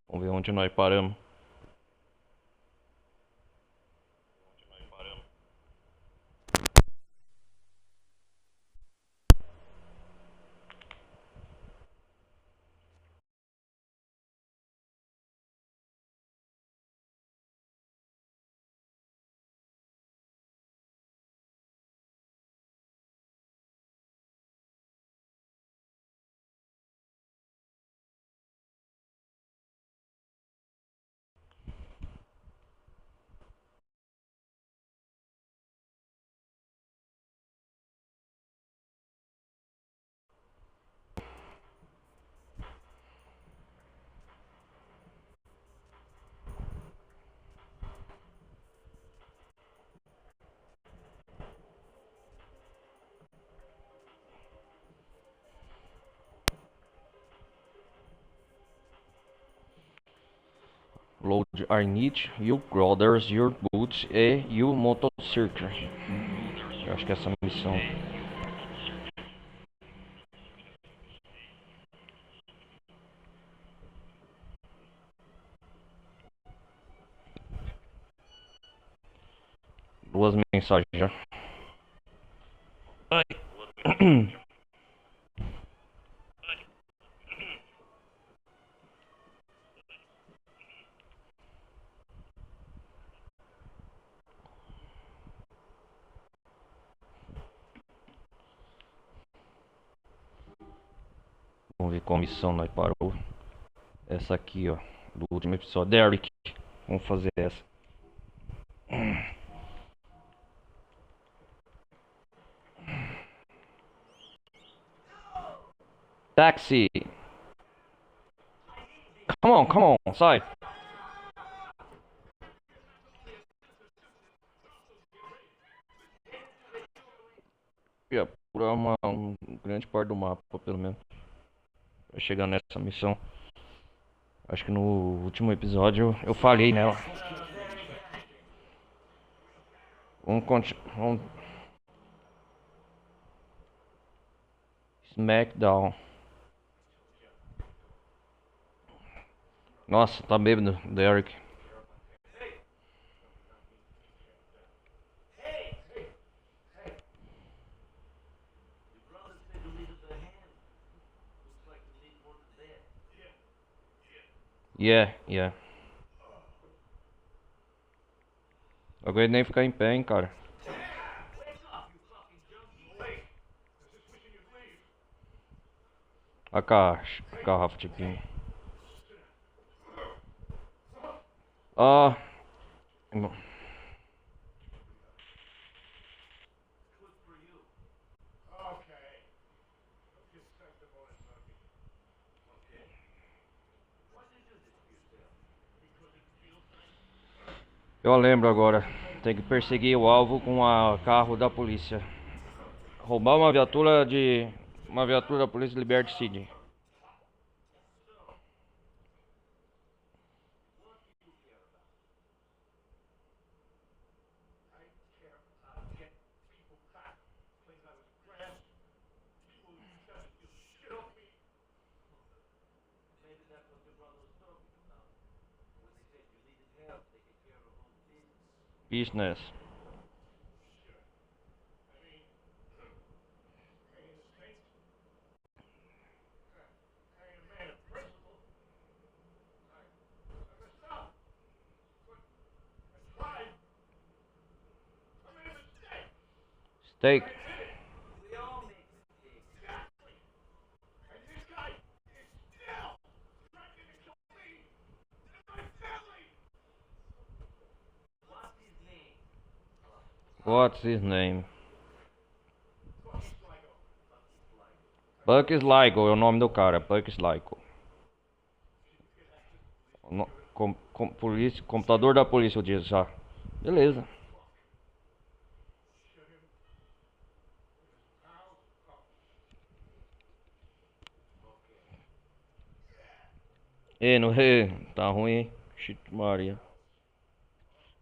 Vamos ver onde nós paramos. Load I need you brothers, your boots e you motorcycle. Eu acho que é essa missão. Duas mensagens já. Ai. Vamos ver qual missão nós parou. Essa aqui, ó. Do último episódio. Derek. Vamos fazer essa. Taxi. Come on, sai. Ia procurar um grande parte do mapa, pelo menos. Pra chegar nessa missão. Acho que no último episódio eu falhei nela. Vamos continuar. Smackdown. Nossa, tá bêbado, Derek. Yeah. Não aguento nem ficar em pé, hein, cara. A garrafa de vinho. Ah. Eu lembro agora. Tem que perseguir o alvo com a carro da polícia. Roubar uma viatura de. Uma viatura da polícia de Liberty City. Business. Steak. What's his name? Buck Sligo é o nome do cara. Buck Sligo. Polícia, computador da polícia, eu disse já. Beleza. Não, tá ruim, hein? Shit, Maria.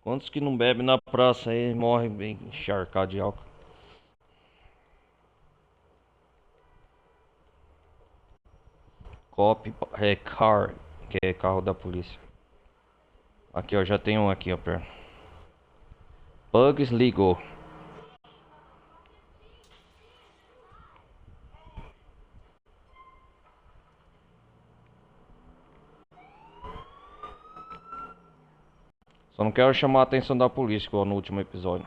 Quantos que não bebem na praça aí morrem bem encharcado de álcool? Cop é car, que é carro da polícia. Aqui ó, já tem um aqui ó, perto. Bugs ligou. Só não quero chamar a atenção da polícia, igual no último episódio.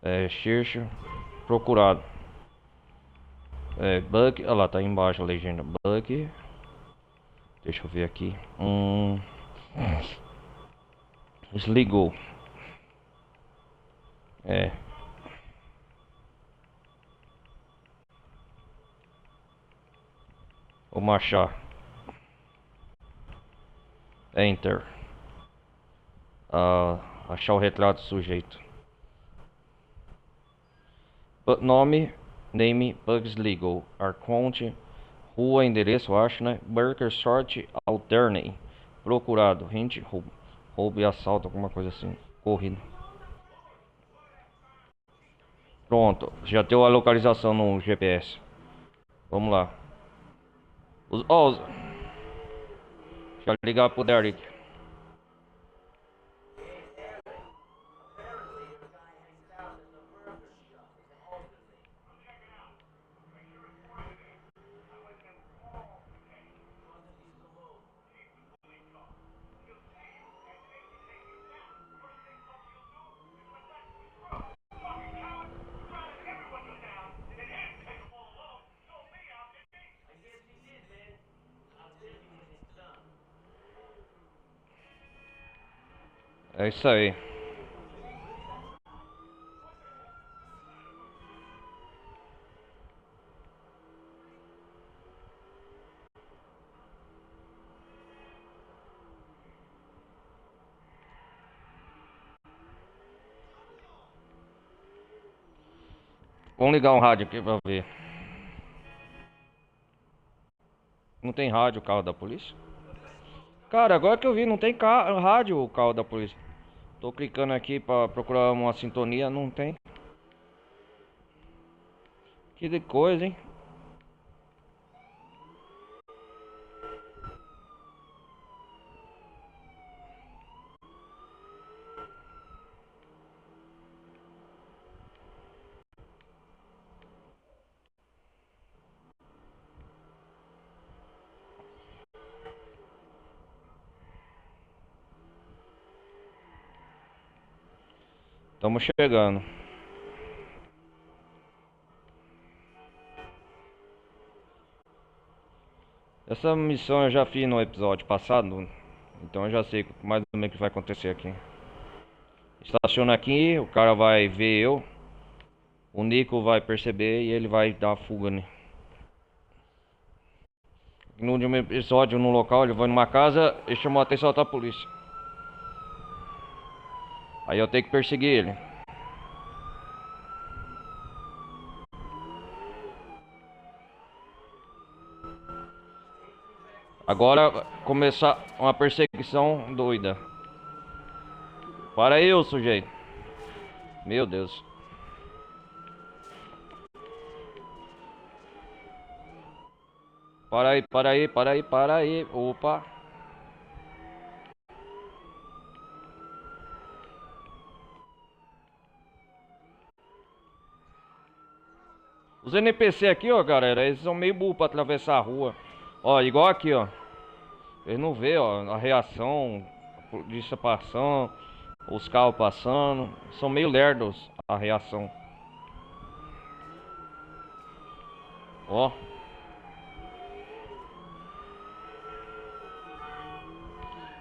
É, Xirxo, procurado. É, Bug, olha lá, tá aí embaixo a legenda. Bug. Deixa eu ver aqui. Desligou. É. Vou marchar. Enter. Achar o retrato do sujeito. Nome, name, Bugs Legal. Arconte, rua, endereço, eu acho, né? Burger Short Alternate. Procurado. Hint, roubo e assalto, alguma coisa assim. Corrida. Pronto, já deu a localização no GPS. Vamos lá. Deixa eu ligar pro Derek. É isso aí. Vamos ligar um rádio aqui pra ver. Não tem rádio o carro da polícia? Cara, agora que eu vi, não tem rádio o carro da polícia. Tô clicando aqui pra procurar uma sintonia, não tem. Que de coisa, hein? Estamos chegando. Essa missão eu já fiz no episódio passado, então eu já sei mais ou menos o que vai acontecer aqui. Estaciona aqui, o cara vai ver eu, o Nico vai perceber e ele vai dar a fuga, né? No último episódio, no local, ele vai numa casa e chamou a atenção da polícia. Aí eu tenho que perseguir ele. Agora começar uma perseguição doida. Para aí, ô sujeito. Meu Deus. Para aí, para aí, para aí, para aí. Opa. Os NPC aqui, ó, galera, eles são meio burros pra atravessar a rua. Ó, igual aqui, ó. Eles não vê, ó, a reação, a polícia passando, os carros passando. São meio lerdos a reação. Ó.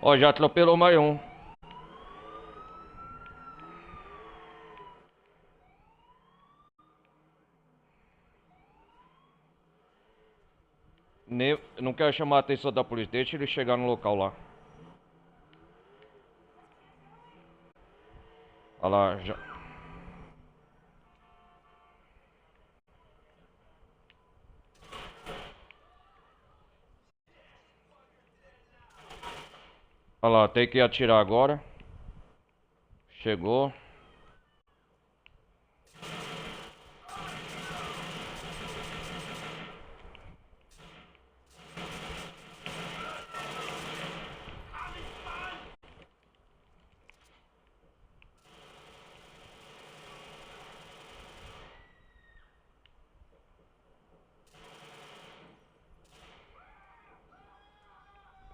Ó, já atropelou mais um. Não quero chamar a atenção da polícia, deixa ele chegar no local lá. Olha lá, já. Olha lá, tem que atirar agora. Chegou.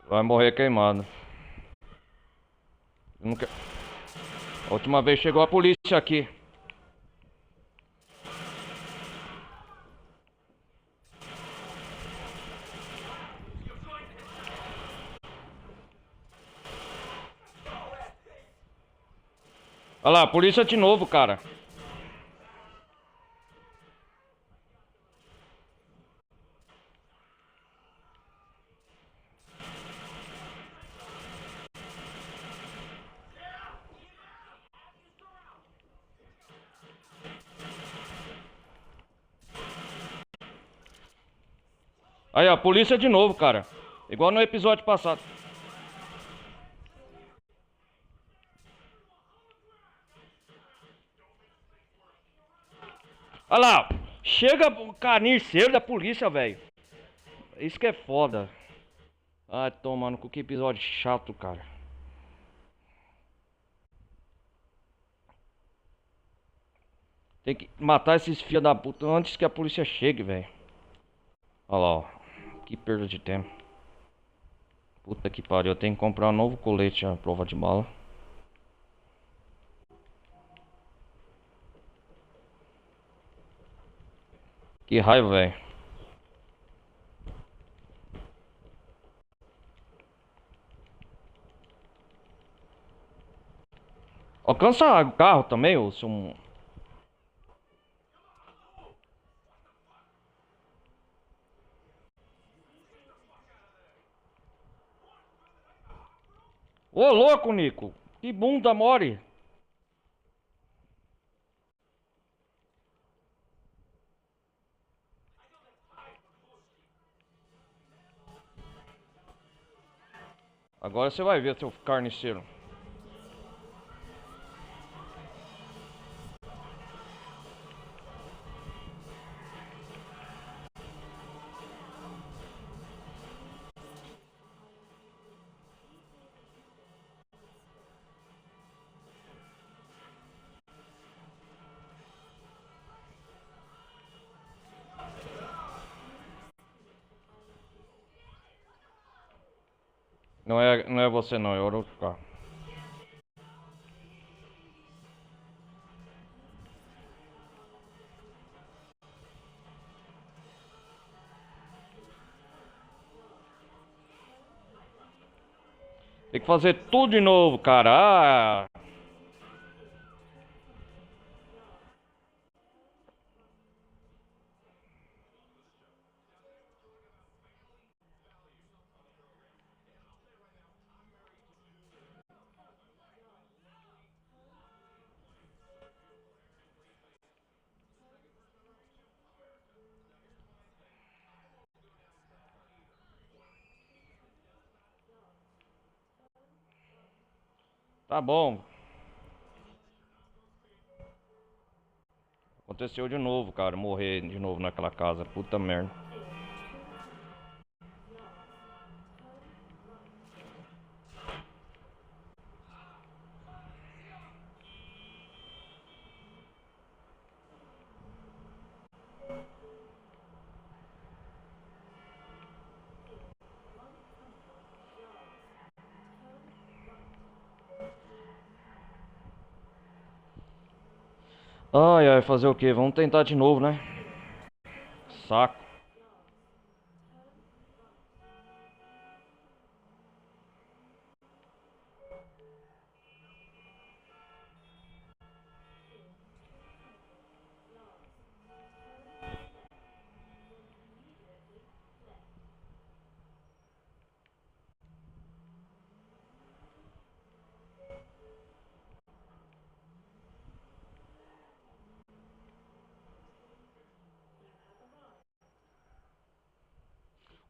Vai morrer queimado. Eu não quero... A última vez chegou a polícia aqui. Olha lá, polícia de novo, cara. Aí, ó, polícia de novo, cara. Igual no episódio passado. Olha lá, chega o carniceiro da polícia, velho. Isso que é foda. Ai, tomando com que episódio chato, cara. Tem que matar esses filhos da puta antes que a polícia chegue, velho. Olha lá, ó. Que perda de tempo. Puta que pariu, eu tenho que comprar um novo colete à prova de bala. Que raiva, velho. Alcança o carro também, ô seu... Ô, louco, Nico. Que bunda mole. Agora você vai ver, seu carniceiro. Não é você não, é outro carro. Tem que fazer tudo de novo, cara. Ah, tá bom. Aconteceu de novo, cara. Morrer de novo naquela casa. Puta merda. Ai, ai, fazer o quê? Vamos tentar de novo, né? Saco.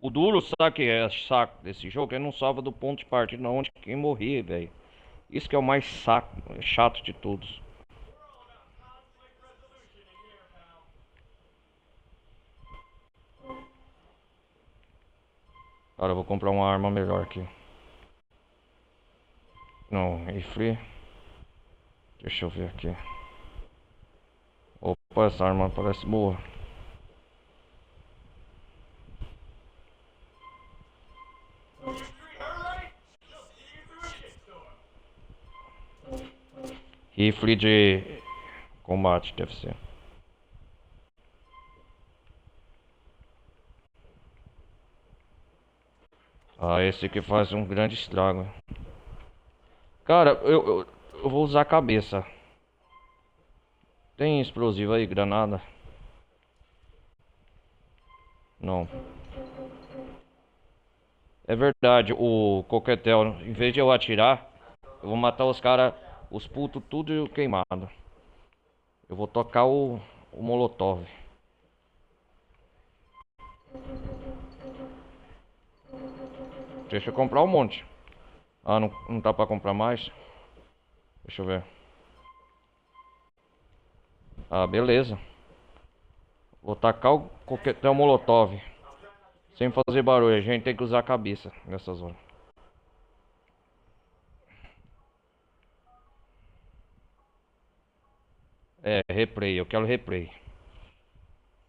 O duro, sabe que é saco desse jogo? Ele não salva do ponto de partida onde quem morrer, velho. Isso que é o mais saco, chato de todos. Cara, eu vou comprar uma arma melhor aqui. Não, rifle. Deixa eu ver aqui. Opa, essa arma parece boa. Rifle de combate deve ser. Ah, esse aqui faz um grande estrago. Cara, eu vou usar a cabeça. Tem explosivo aí, granada? Não. É verdade, o coquetel, em vez de eu atirar, eu vou matar os caras, os putos tudo queimado. Eu vou tocar o molotov. Deixa eu comprar um monte. Ah, não tá pra comprar mais? Deixa eu ver. Ah, beleza. Vou tacar o coquetel molotov. Sem fazer barulho, a gente tem que usar a cabeça nessas horas. É, replay, eu quero replay.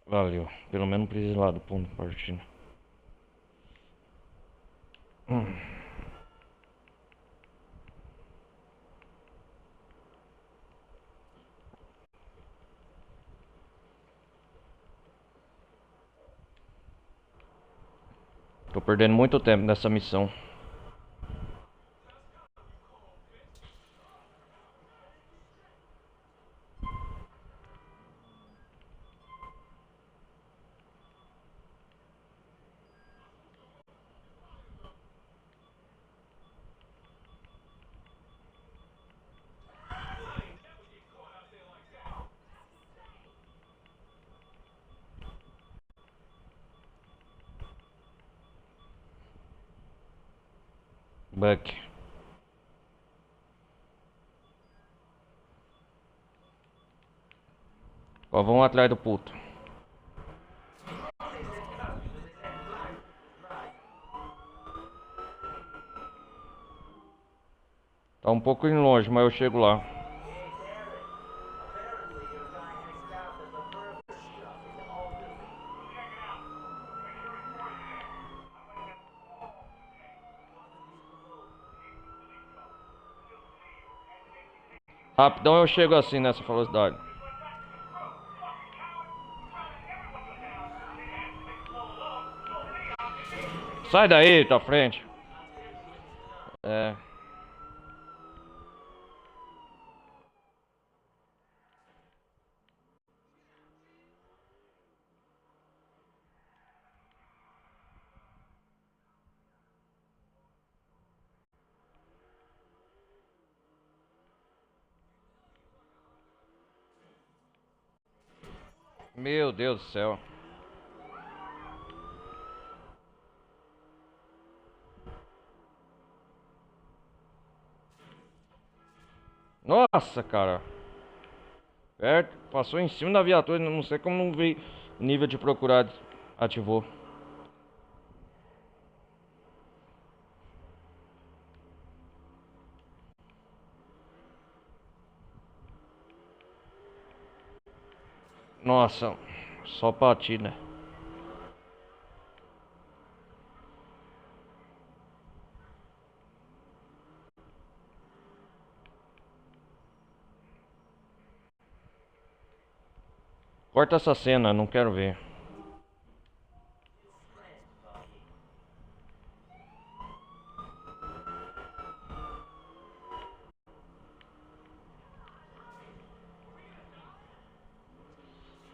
Valeu. Pelo menos não precisa ir lá do ponto de partida. Tô perdendo muito tempo nessa missão. Buck. Ó, vamos atrás do puto. Tá um pouco longe, mas eu chego lá. Rapidão eu chego assim nessa velocidade. Sai daí, tá frente. É. Meu Deus do céu. Nossa, cara. Perto, passou em cima da viatura. Não sei como não veio. Nível de procurado ativou. Nossa, só batida. Corta essa cena, não quero ver.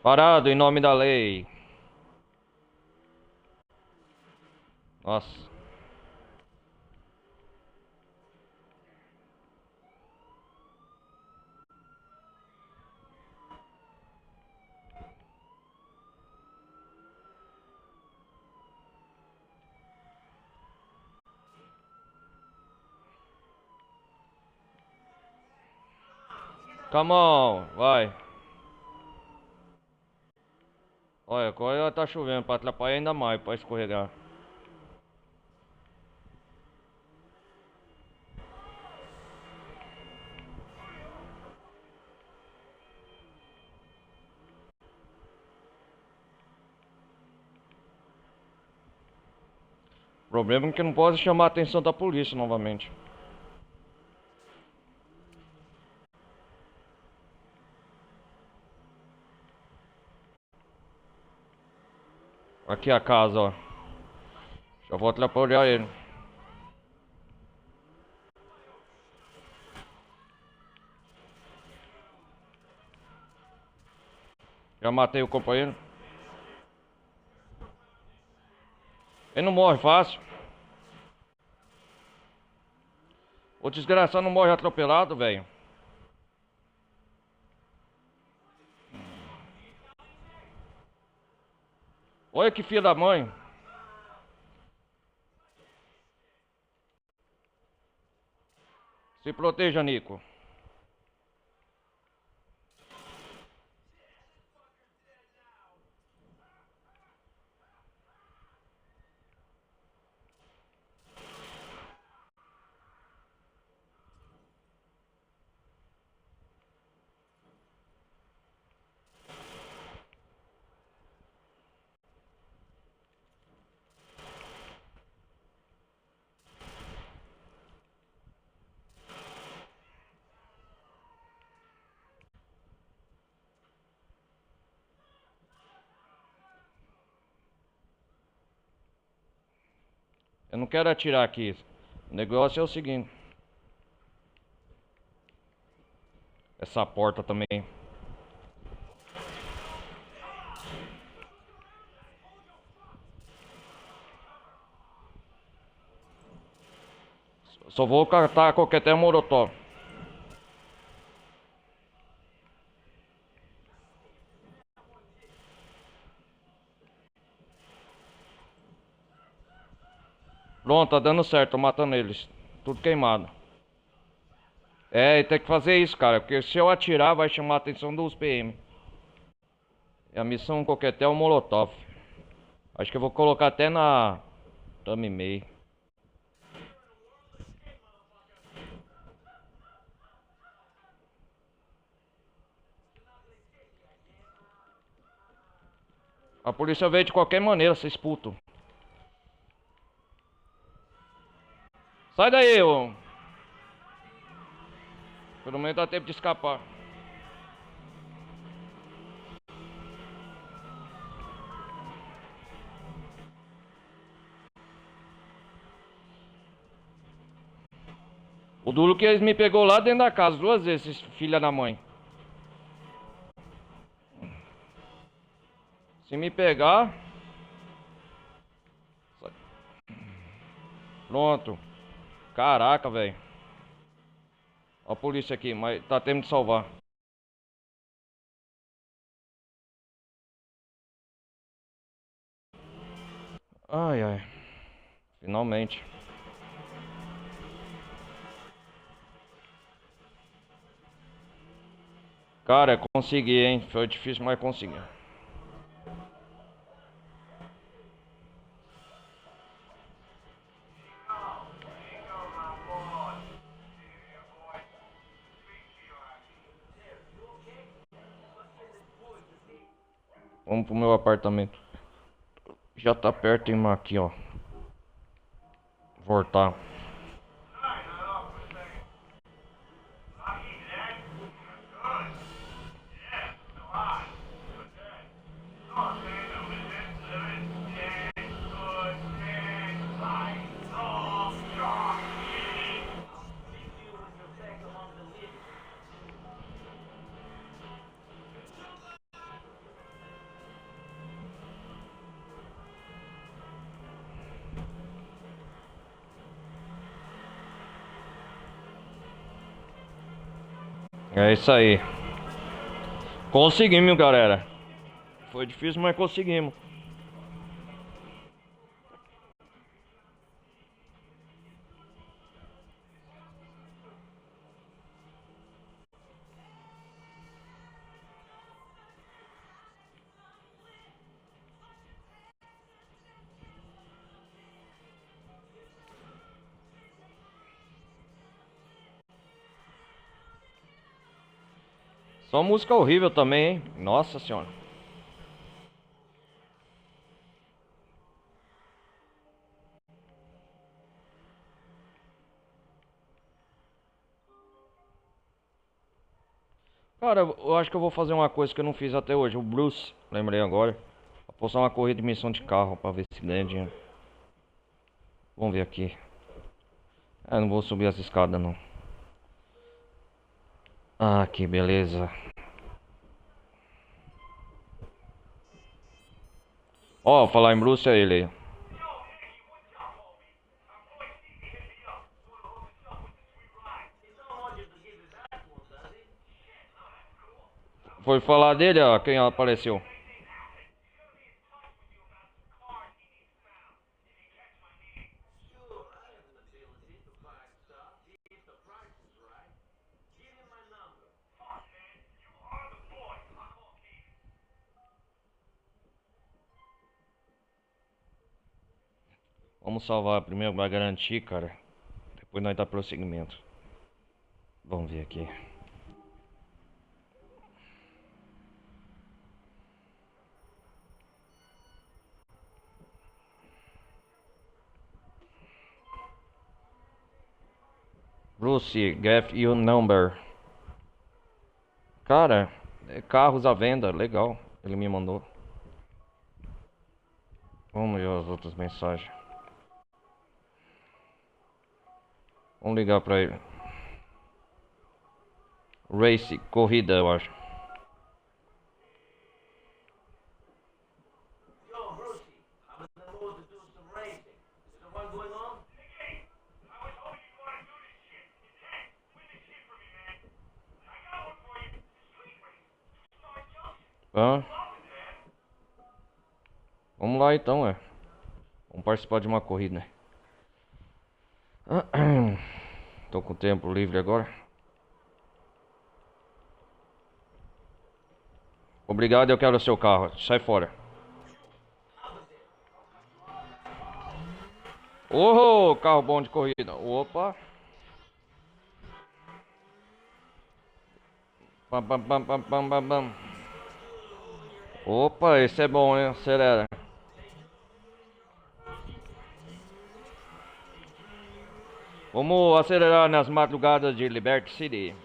Parado em nome da lei. Nossa. Come on, vai. Olha, agora tá chovendo pra atrapalhar ainda mais, pra escorregar. O problema é que não pode chamar a atenção da polícia novamente. Aqui a casa, ó. Já vou atrapalhar ele. Já matei o companheiro. Ele não morre fácil. O desgraçado não morre atropelado, velho. Olha que filha da mãe. Se proteja, Nico. Eu não quero atirar aqui. O negócio é o seguinte. Essa porta também. Só vou catar qualquer até molotov. Pronto, tá dando certo, tô matando eles. Tudo queimado. É, e tem que fazer isso, cara. Porque se eu atirar, vai chamar a atenção dos PM. E a missão coquetel molotov. Acho que eu vou colocar até na thumb mail. A polícia veio de qualquer maneira, vocês puto. Sai daí, ô. Pelo menos dá tempo de escapar. O duro que eles me pegou lá dentro da casa 2 vezes, esses filha da mãe. Se me pegar... Pronto. Caraca, velho. Ó a polícia aqui, mas tá tendo de salvar. Ai, ai. Finalmente. Cara, consegui, hein. Foi difícil, mas consegui. Vamos pro meu apartamento. Já tá perto, hein, aqui, ó. Voltar. É isso aí. Conseguimos, galera. Foi difícil, mas conseguimos. Só música horrível também, hein? Nossa senhora. Cara, eu acho que eu vou fazer uma coisa que eu não fiz até hoje. O Bruce, lembrei agora. Vou postar uma corrida de missão de carro pra ver se ganha dinheiro. Vamos ver aqui. Não vou subir essa escada não. Ah, que beleza. Ó, falar em Bruce é ele aí. Foi falar dele, ó, quem apareceu. Vamos salvar primeiro pra garantir, cara. Depois nós dá prosseguimento. Vamos ver aqui. Bruce, get your number. Cara, carros à venda, legal. Ele me mandou. Vamos ver as outras mensagens. Vamos ligar pra ele. Race, corrida, eu acho. Hã? Vamos lá então, Vamos participar de uma corrida. Tô com tempo livre agora. Obrigado, eu quero o seu carro. Sai fora. Oh, carro bom de corrida. Opa. Pam, pam, pam, pam, pam, pam, pam. Opa, esse é bom, hein? Acelera. Vamos acelerar nas madrugadas de Liberty City.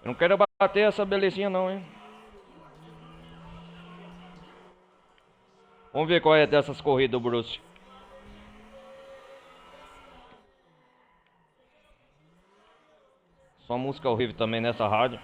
Eu não quero bater essa belezinha não, hein? Vamos ver qual é dessas corridas, Bruce. Só música horrível também nessa rádio.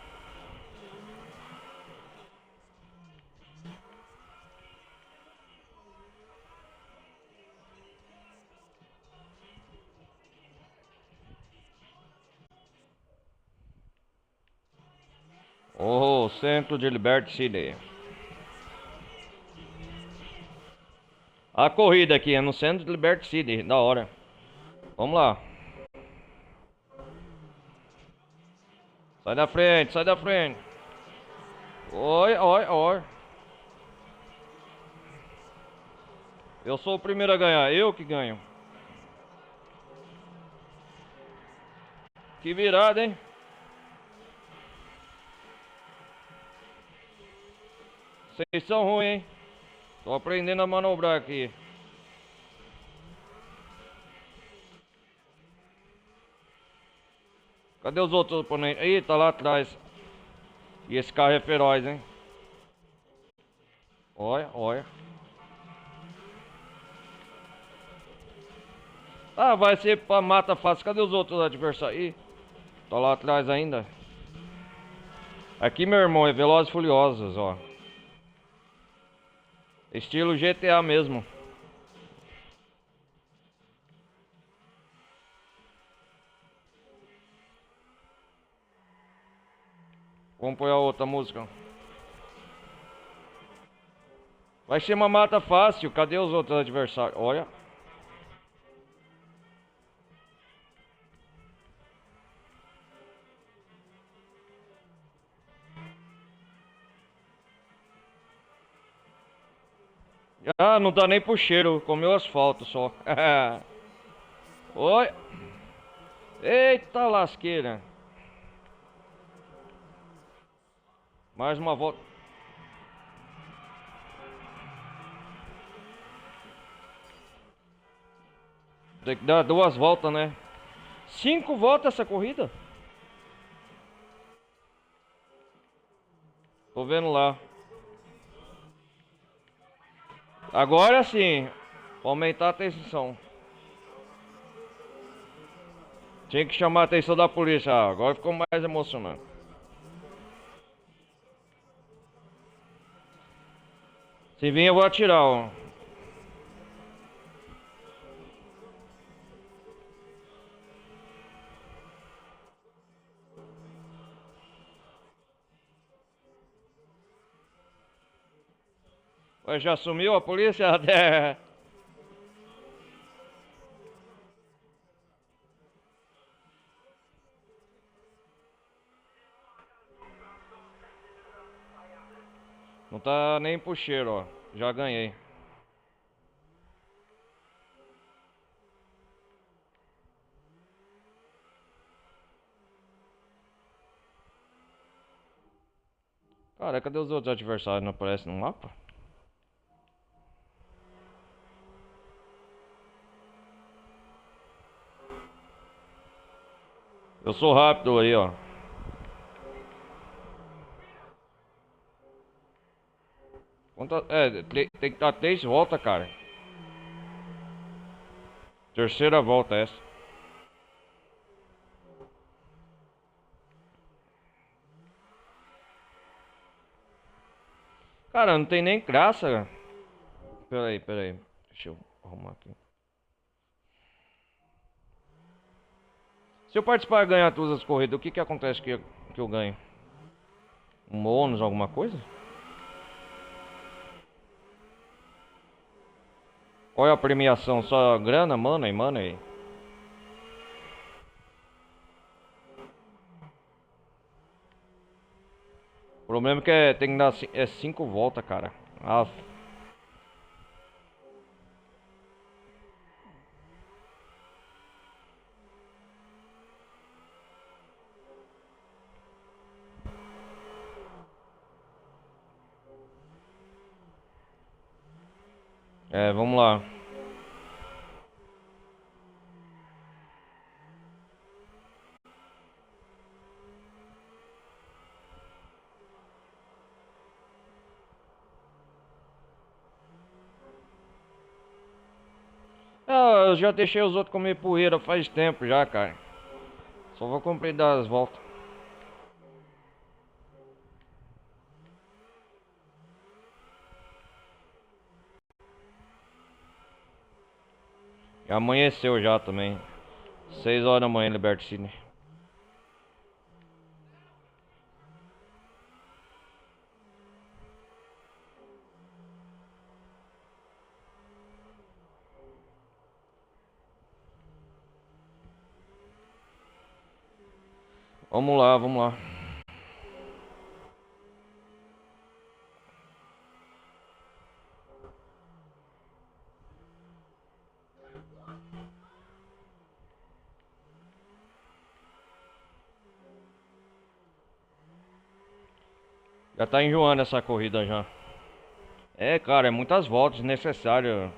Oh, centro de Liberty City. A corrida aqui é no centro de Liberty City, da hora. Vamos lá. Sai da frente, sai da frente. Oi, oi, oi. Eu sou o primeiro a ganhar, eu que ganho. Que virada, hein? Vocês são ruins, hein? Tô aprendendo a manobrar aqui. Cadê os outros oponentes? Ih, tá lá atrás. E esse carro é feroz, hein? Olha, olha. Ah, vai ser pra mata fácil. Cadê os outros adversários? Ih, tá lá atrás ainda. Aqui, meu irmão, é Velozes e Furiosos, ó. Estilo GTA mesmo. Vamos pôr a outra música. Vai ser uma mata fácil. Cadê os outros adversários? Olha. Ah, não dá nem pro cheiro, comeu asfalto só. Oi. Eita lasqueira. Mais uma volta. Tem que dar 2 voltas, né? 5 voltas essa corrida? Tô vendo lá. Agora sim. Aumentar a atenção. Tinha que chamar a atenção da polícia. Ah, agora ficou mais emocionante. Se vir eu vou atirar, ó. Mas já sumiu a polícia? Não tá nem pro cheiro, ó. Já ganhei. Cara, cadê os outros adversários? Não aparecem no mapa? Eu sou rápido aí, ó. Tem que dar 3 voltas, cara. Terceira volta essa. Cara, não tem nem graça. Pera aí. Deixa eu arrumar aqui. Se eu participar e ganhar todas as corridas, o que acontece que eu ganho? Um bônus, alguma coisa? Qual é a premiação? Só grana, money? O problema é que tem que dar 5 voltas, cara. Ah, vamos lá. Ah, eu já deixei os outros comer poeira faz tempo já, cara. Só vou cumprir das voltas. E amanheceu já também. 6 horas da manhã, Liberty City. Vamos lá, vamos lá. Já tá enjoando essa corrida já. É, cara, é muitas voltas necessárias.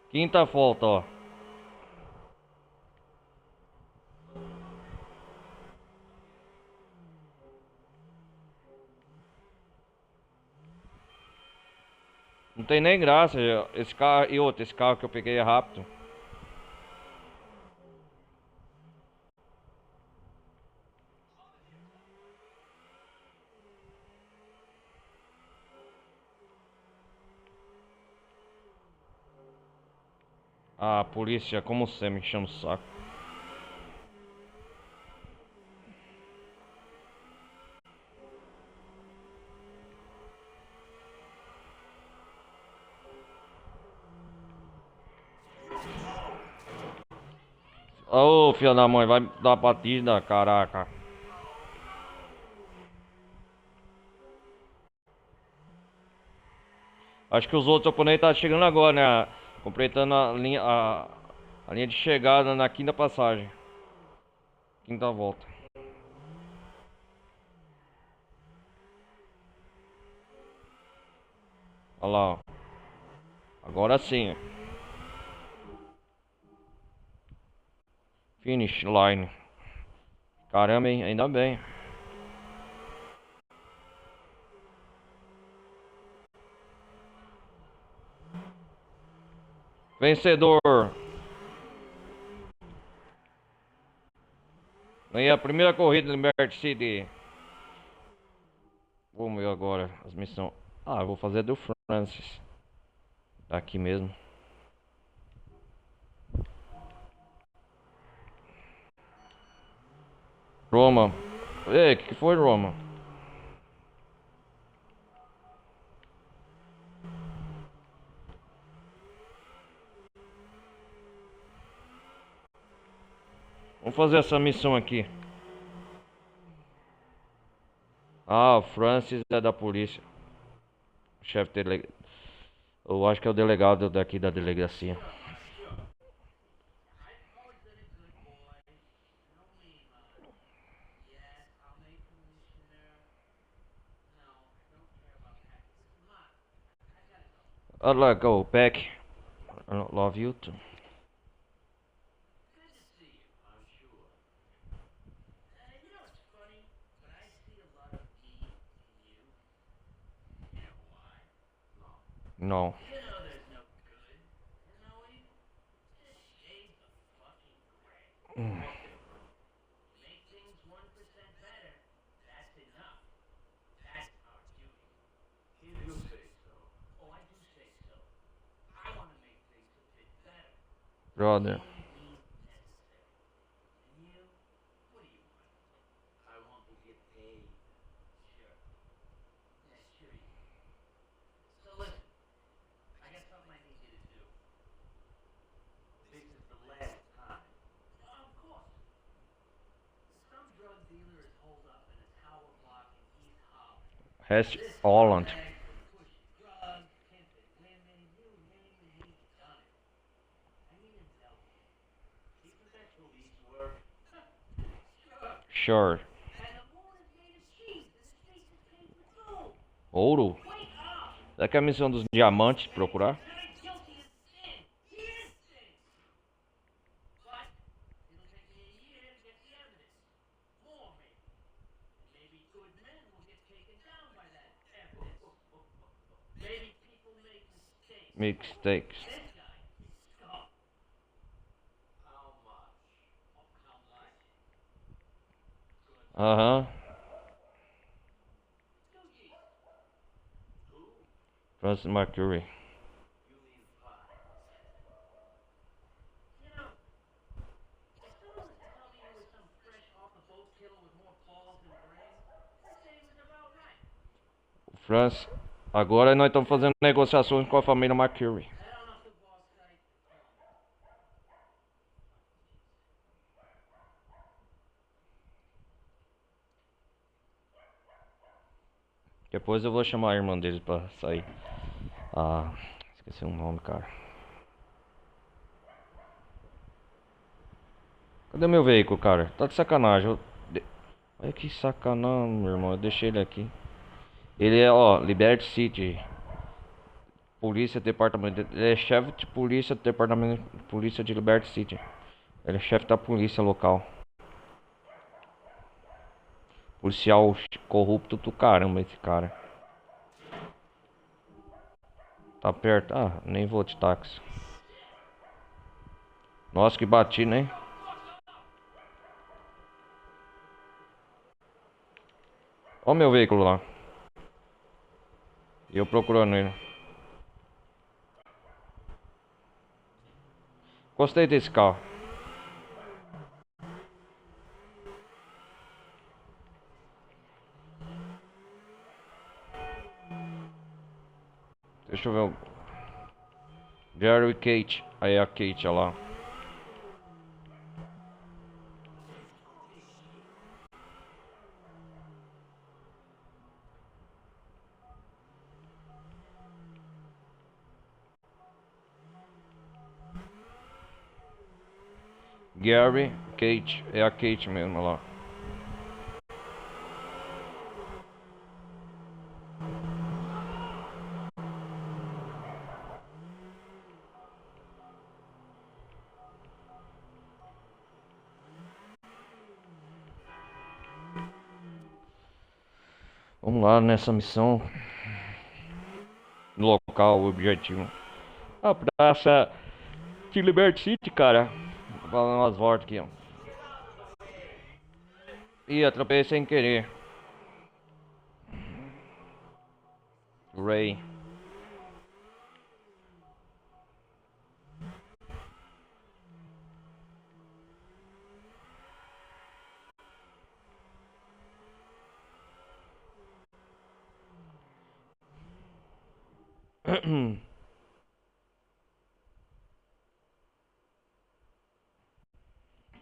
Quinta volta, ó. Não tem nem graça. Esse carro e outro, esse carro que eu peguei é rápido. Ah, polícia, como você me chama o saco. Ô, filha da mãe, vai dar batida, caraca. Acho que os outros oponentes tá chegando agora, né? Completando a linha de chegada na quinta passagem. Quinta volta. Olha lá, ó. Agora sim. Finish line. Caramba, hein? Ainda bem. Vencedor. Ganhei a primeira corrida do Liberty City. Vamos ver agora as missões. Ah, eu vou fazer a do Francis. Tá aqui mesmo. Roma. Ei, o que foi, Roma? Vamos fazer essa missão aqui. Ah, o Francis é da polícia. O chefe dele. Eu acho que é o delegado daqui da delegacia. I'd like go back. I don't love you too. No. Brother. Hest Holland. Sure. Ouro? Será que é a missão dos diamantes procurar? Mistakes. Aham. Francis Mercury. Francis. Agora nós estamos fazendo negociações com a família Mercury. Depois eu vou chamar a irmã deles pra sair. Ah, esqueci o nome, cara. Cadê meu veículo, cara? Tá de sacanagem. Olha que sacanagem, meu irmão. Eu deixei ele aqui. Ele é, ó, Liberty City. Polícia, departamento. Ele é chefe de polícia do departamento de polícia de Liberty City. Ele é chefe da polícia local. Policial corrupto do caramba, esse cara. Tá perto? Ah, nem vou de táxi. Nossa, que bati, né? Ó o meu veículo lá. E eu procurando ele. Gostei desse carro. Deixa eu ver o... Jerry e Kate. Aí a Kate, olha lá. Gary, Kate, é a Kate mesmo lá. Vamos lá nessa missão. Local, objetivo. A praça de Liberty City, cara. Vou dar umas voltas aqui, ó. Ih, atropelei sem querer. Ray.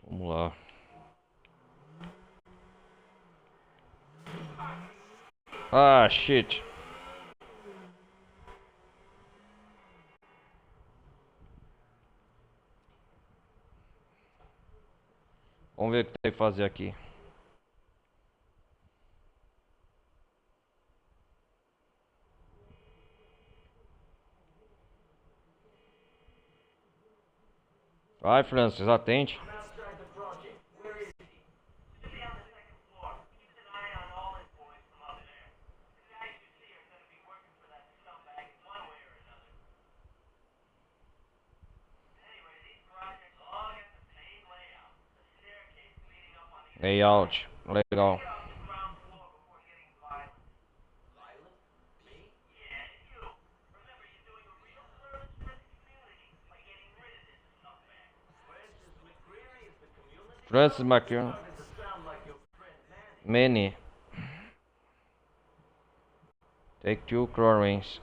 Vamos lá. Ah, shit. Vamos ver o que tem que fazer aqui. Vai, Francis, atende. Layout, legal. Francis McCune. Many. Take 2 chlorines.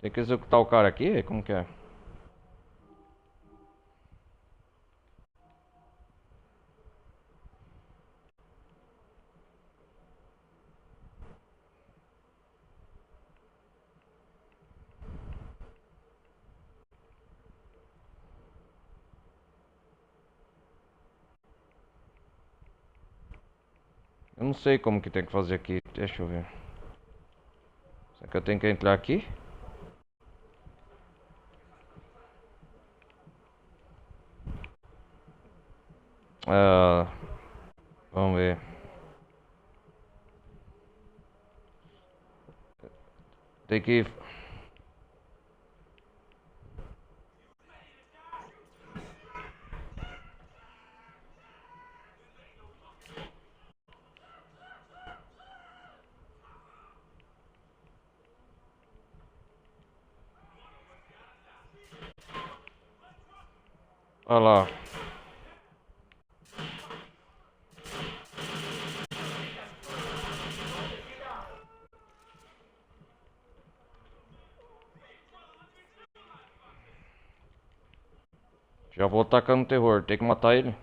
Tem que executar o cara aqui? Como que é? Eu não sei como que tem que fazer aqui. Deixa eu ver. Será que eu tenho que entrar aqui? Ah, vamos ver. Tem que... Olha lá. Já vou tacando terror. Tem que matar ele.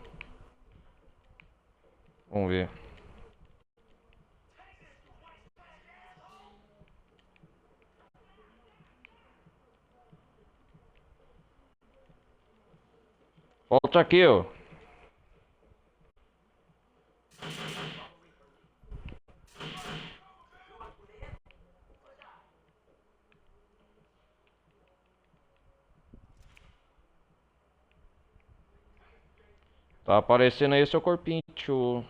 Vamos ver. Volta aqui, ó. Tá aparecendo aí seu corpinho, tio.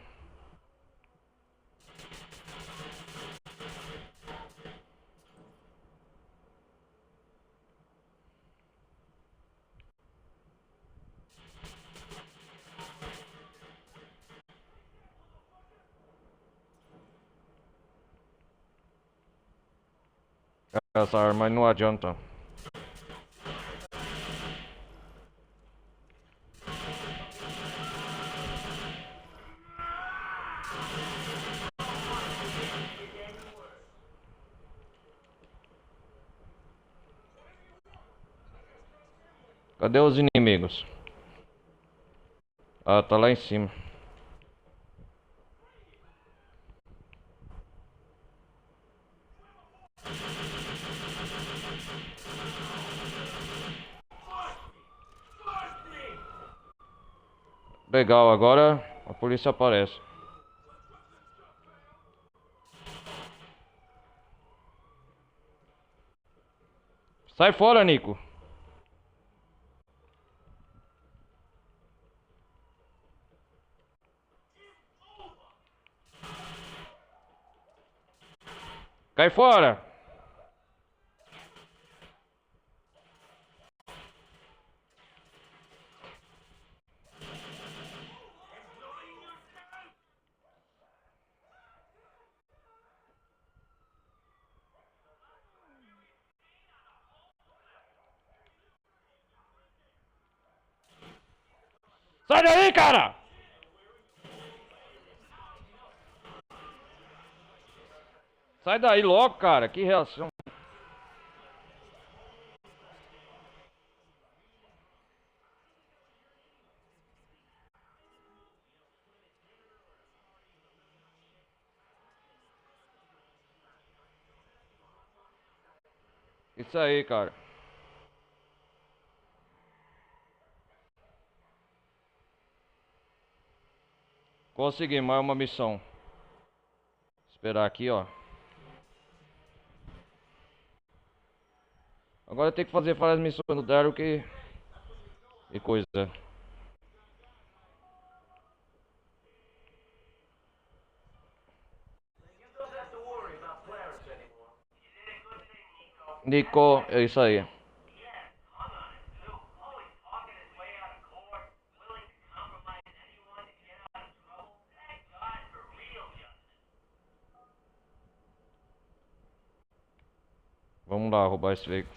Essa arma não adianta. Cadê os inimigos? Ah, tá lá em cima. Legal, agora a polícia aparece. Sai fora, Nico. Cai fora. Sai daí, cara! Sai daí logo, cara. Que reação. Isso aí, cara. Consegui mais uma missão. Esperar aqui, ó. Agora tem que fazer várias missões no Daryl que... E coisa. Nico, é isso aí. Vamos lá, roubar esse veículo.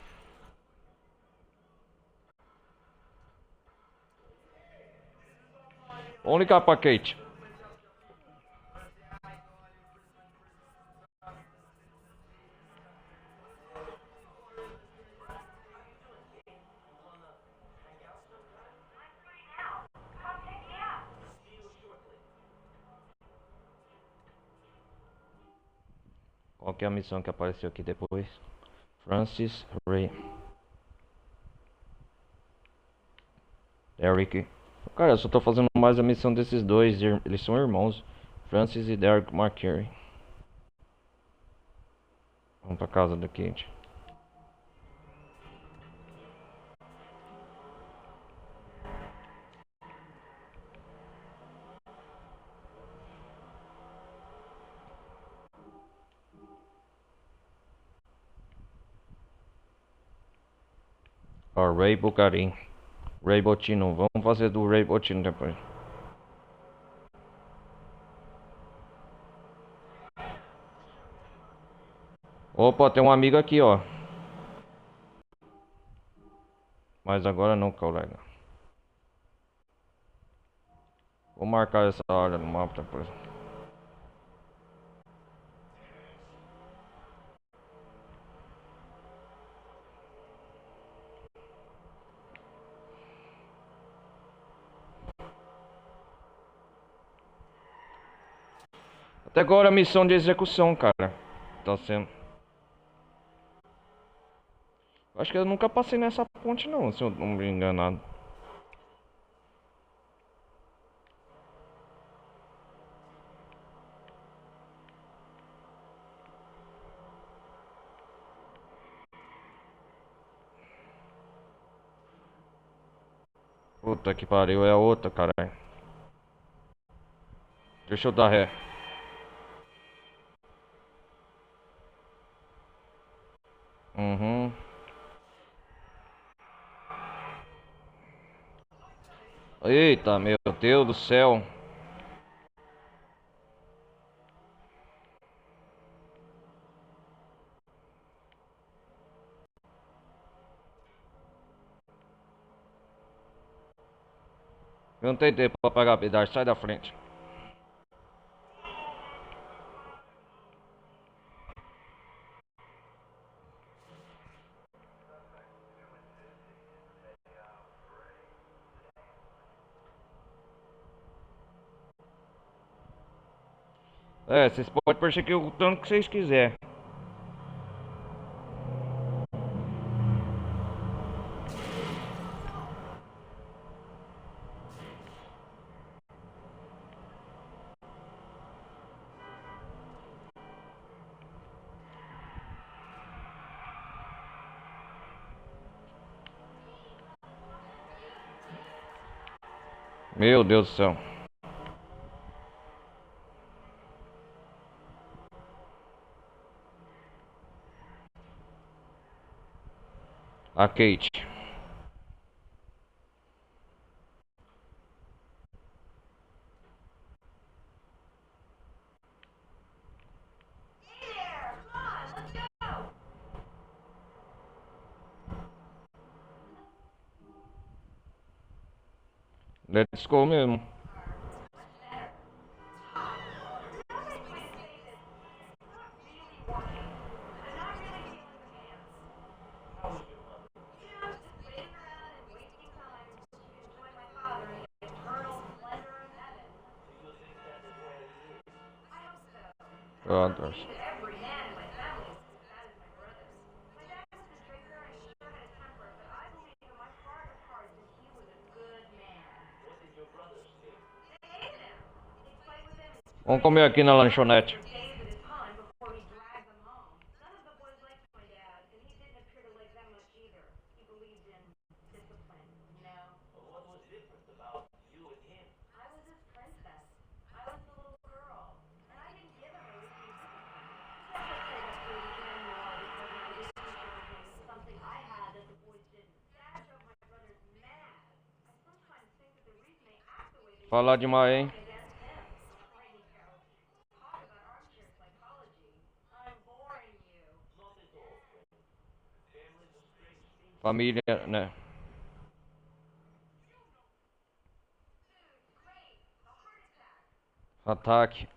Onde capa, Kate? Qual que é a missão que apareceu aqui depois? Francis Ray. Derek. Cara, eu só tô fazendo mais a missão desses dois. Eles são irmãos. Francis e Derek McCary. Vamos pra casa da Kate. Ó, Ray Bucarim. Ray Botino. Vamos fazer do Ray Botino depois. Opa, tem um amigo aqui, ó. Mas agora não, colega. Vou marcar essa área no mapa depois. Até agora a missão de execução, cara. Tá sendo. Acho que eu nunca passei nessa ponte não, se eu não me enganado. Puta que pariu, é a outra, caralho. Deixa eu dar ré. Uhum. Eita, meu Deus do céu. Eu não tenho tempo pra pagar a pedágio, sai da frente. É, vocês podem perseguir o tanto que vocês quiserem. Meu Deus do céu. A Kate. Let's go mesmo. Brothers. Vamos comer aqui na lanchonete. Falar demais, hein? Família, né? Ataque.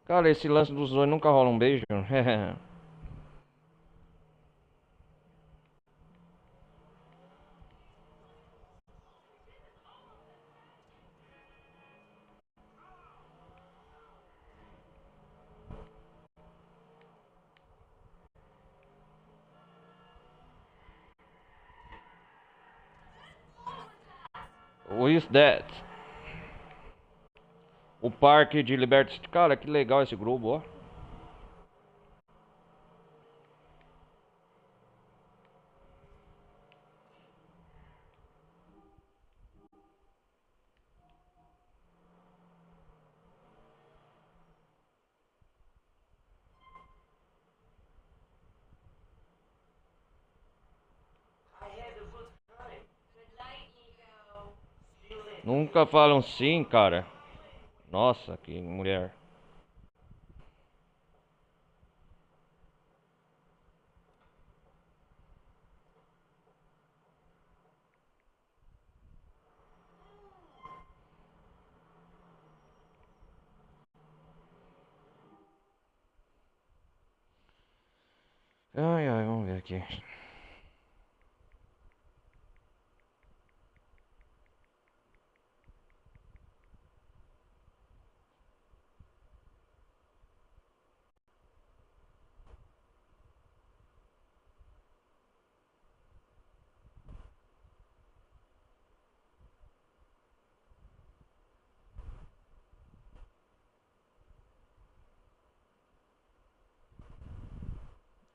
Cara, esse lance dos dois nunca rola um beijo. Who is that? O Parque de Liberty. Cara, que legal esse grupo, ó. Nunca falam sim, cara. Nossa, que mulher. Ai, ai, vamos ver aqui.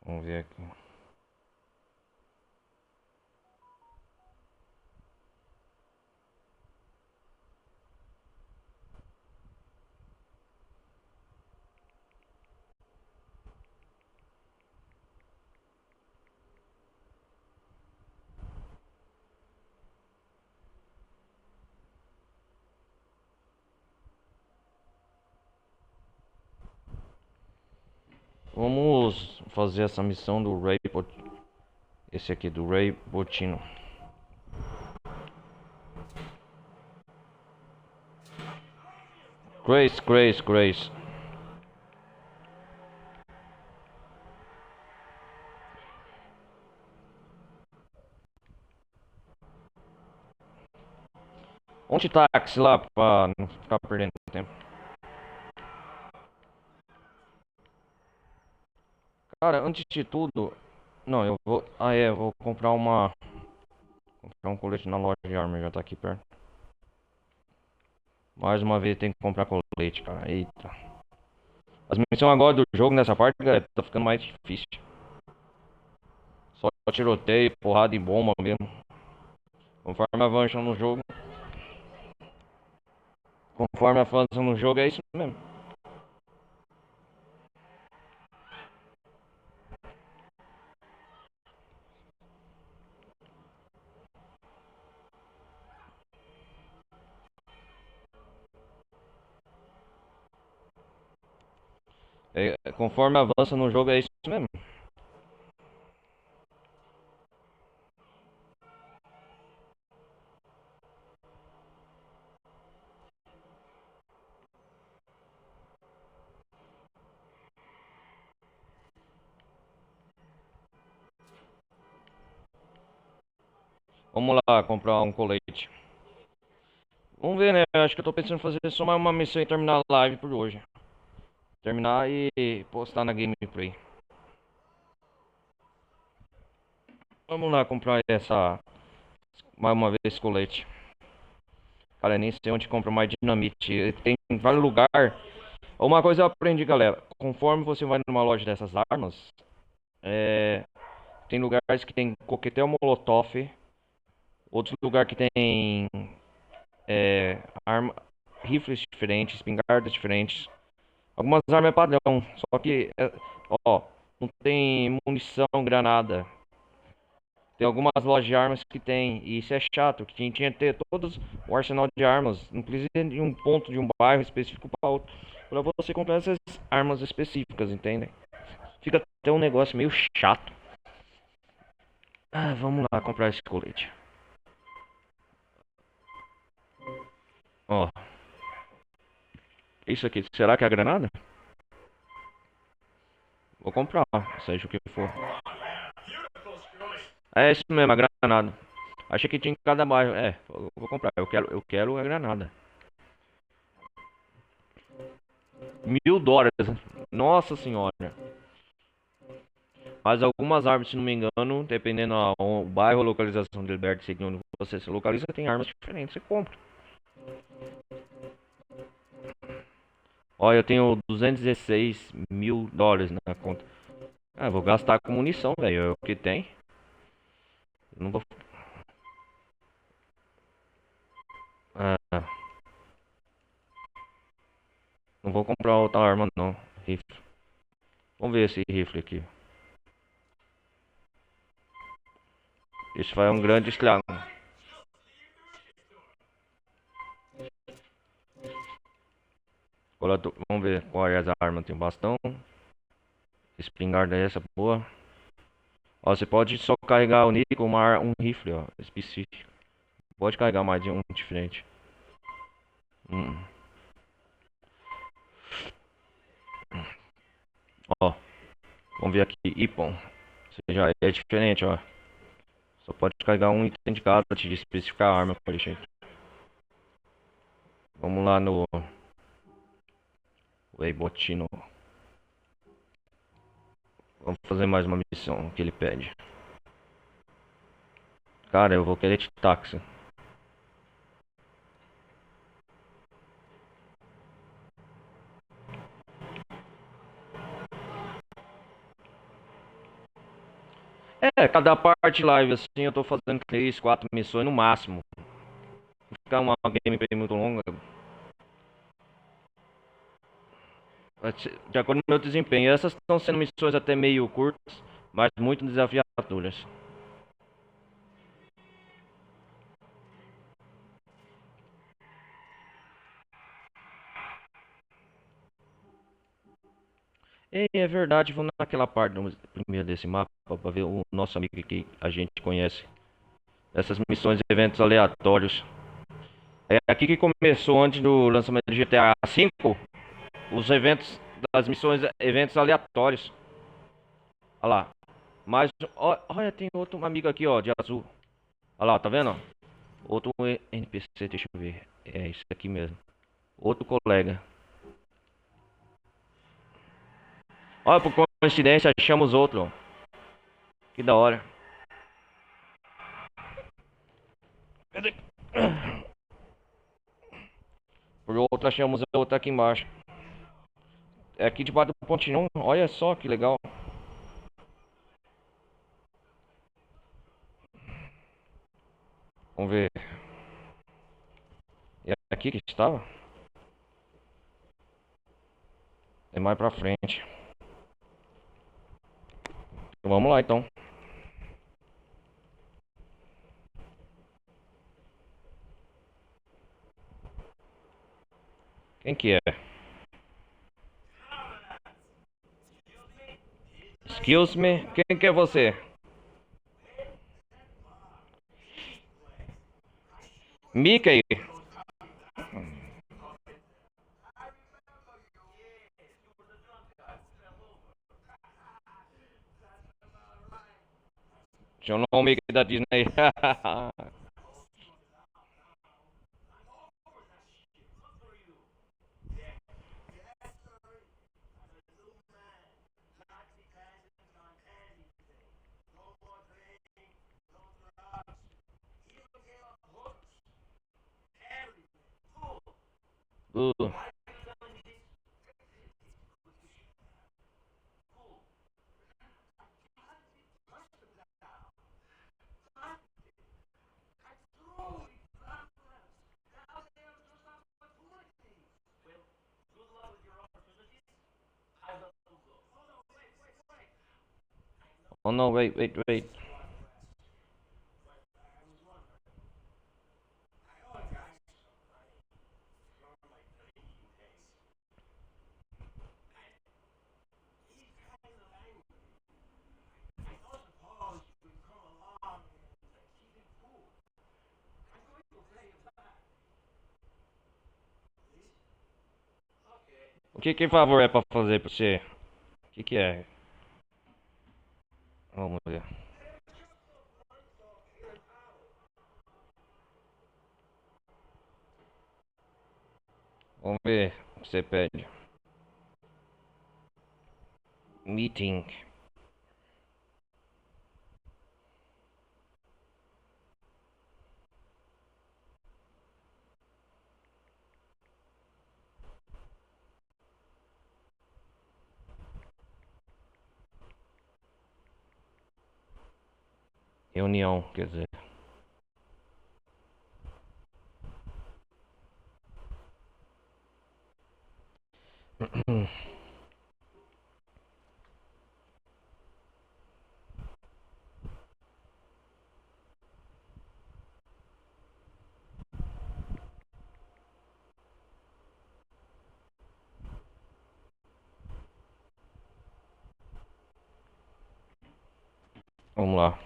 Vamos ver aqui. Vamos fazer essa missão do Ray. Esse aqui do Ray Botino. Grace. Onde táxi lá pra não ficar perdendo tempo. Cara, antes de tudo. Não, eu vou. Ah, é, vou comprar uma. Comprar um colete na loja de arma, já tá aqui perto. Mais uma vez tem que comprar colete, cara. Eita. As missões agora do jogo nessa parte, galera, tá ficando mais difícil. Só tiroteio, porrada e bomba mesmo. Conforme avança no jogo. Conforme avança no jogo, é isso mesmo. Conforme avança no jogo, é isso mesmo. Vamos lá comprar um colete. Vamos ver, né? Acho que eu tô pensando em fazer só mais uma missão e terminar a live por hoje. Terminar e postar na gameplay. Vamos lá comprar essa. Mais uma vez esse colete. Cara, nem sei onde compra mais dinamite. Tem em vários lugares. Uma coisa eu aprendi, galera. Conforme você vai numa loja dessas armas, é, tem lugares que tem coquetel molotov, outros lugares que tem arma, rifles diferentes, espingardas diferentes. Algumas armas é padrão, só que, ó, não tem munição, granada. Tem algumas lojas de armas que tem, e isso é chato, que tinha que ter todos o arsenal de armas, não precisa de um ponto de um bairro específico para outro, para você comprar essas armas específicas, entende? Fica até um negócio meio chato. Ah, vamos lá comprar esse colete. Ó, isso aqui, será que é a granada? Vou comprar, seja o que for. É isso mesmo, a granada. Achei que tinha em cada bairro. É, eu vou comprar. Eu quero a granada. US$ 1.000. Nossa senhora. Mas algumas armas, se não me engano, dependendo o bairro ou localização de Liberty City onde você se localiza, tem armas diferentes. Você compra. Olha, eu tenho US$ 216.000 na conta. Ah, vou gastar com munição, velho. É o que tem. Não vou. Ah, não vou comprar outra arma, não. Rifle. Vamos ver esse rifle aqui. Isso vai um grande estrago. Vamos ver qual é as armas. Tem bastão. Espingarda é essa, boa. Ó, você pode só carregar o nick com um rifle, ó, específico. Pode carregar mais de um diferente. Hum. Ó, vamos ver aqui, Ipon. Ou seja, é diferente, ó. Só pode carregar um item de cada, te especificar a arma, por exemplo. Vamos lá no Weibotino. Vamos fazer mais uma missão que ele pede. Cara, eu vou querer de táxi. É, cada parte live assim eu tô fazendo 3, 4 missões no máximo. Não ficar uma gameplay muito longa. De acordo com o meu desempenho. Essas estão sendo missões até meio curtas, mas muito desafiadoras. É verdade, vamos naquela parte primeiro desse mapa para ver o nosso amigo que a gente conhece. Essas missões e eventos aleatórios. É aqui que começou antes do lançamento do GTA V, os eventos das missões, eventos aleatórios. Olha lá. Mas olha, tem outro amigo aqui, ó, de azul. Olha lá, tá vendo? Outro NPC, deixa eu ver. É isso aqui mesmo. Outro colega. Olha, por coincidência, achamos outro. Que da hora. Cadê? Por outra, achamos outra aqui embaixo. É aqui debaixo do pontinho. Olha só que legal. Vamos ver. É aqui que estava? É mais pra frente. Então, vamos lá então. Quem que é? Excuse me. Quem que é você? Mickey. Tinha o nome Mickey da Disney. Uh, oh no, wait. O que favor é pra fazer pra você? O que é? Vamos ver. Vamos ver o que você pede. Meeting. Reunião, quer dizer. Vamos lá.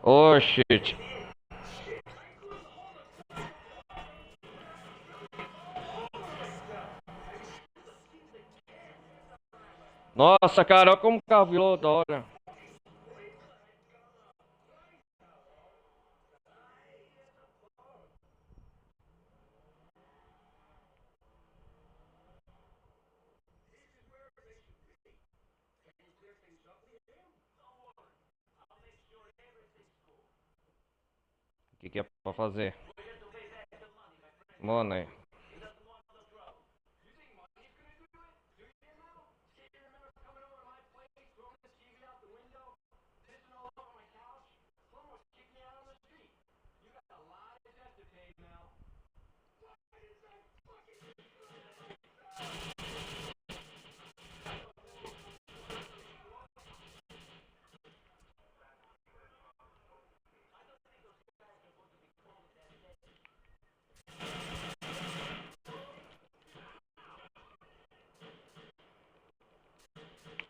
Oh shit. Nossa, cara, olha como o carro virou da hora. O que é pra fazer? Mano, aí.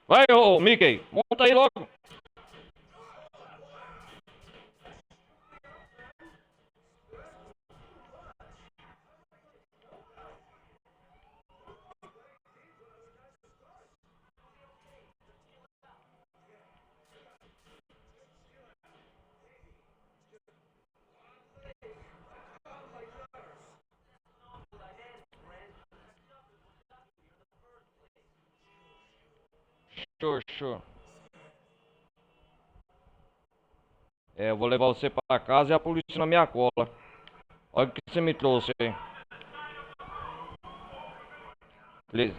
Vai, ô Mickey, monta aí logo. Show. É, eu vou levar você pra casa e a polícia na minha cola. Olha o que você me trouxe aí. Beleza.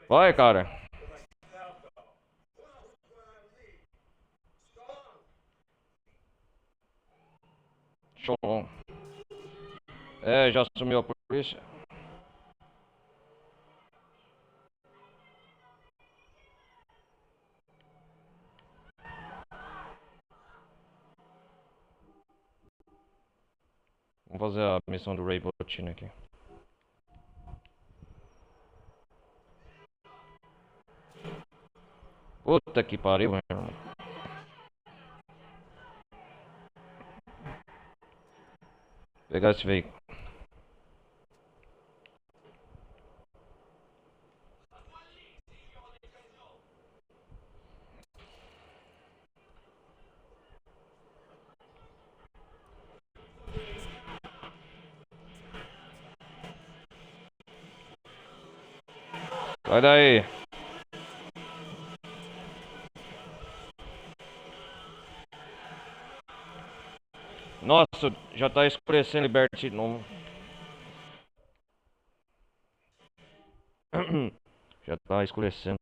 Vai, cara. Show. É, já assumiu a polícia. Vamos fazer a missão do Ray Botino aqui. Puta que pariu, meu irmão. Pegar esse veículo. Sai daí. Nossa, já tá escurecendo Liberty de novo. Já tá escurecendo.